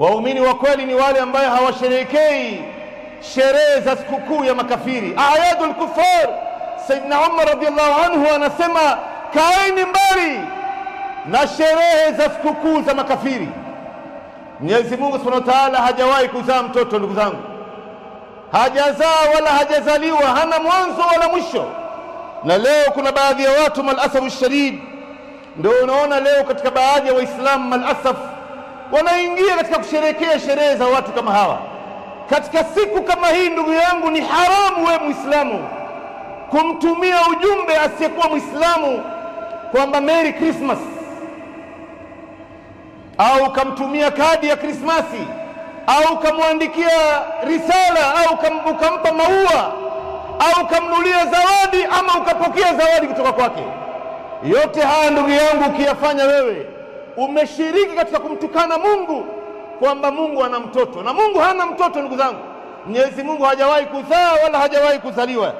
Waumini wa kweli ni wale ambaye hawasherehekei sherehe za sikukuu ya makafiri, ayadul kufar. Sayyidina Umar radhiyallahu anhu anasema, kaeni mbali na sherehe za sikukuu za makafiri. Mwenyezi Mungu Subhanahu wa Ta'ala hajawahi kuzaa mtoto, ndugu zangu, hajazaa wala hajazaliwa, hana mwanzo wala mwisho. Na leo kuna baadhi ya watu malasafu shadid, ndio unaona leo katika baadhi ya Waislamu malasaf wanaingia katika kusherehekea sherehe za watu kama hawa. Katika siku kama hii, ndugu yangu, ni haramu wewe Muislamu kumtumia ujumbe asiyekuwa Muislamu kwamba Merry Christmas, au kamtumia kadi ya Krismasi, au kamwandikia risala, au ukampa maua, au kamnulia zawadi, ama ukapokea zawadi kutoka kwake. Yote haya ndugu yangu ukiyafanya, wewe umeshiriki katika kumtukana Mungu, kwamba Mungu ana mtoto, na Mungu hana mtoto. Ndugu zangu, Mwenyezi Mungu hajawahi kuzaa wala hajawahi kuzaliwa.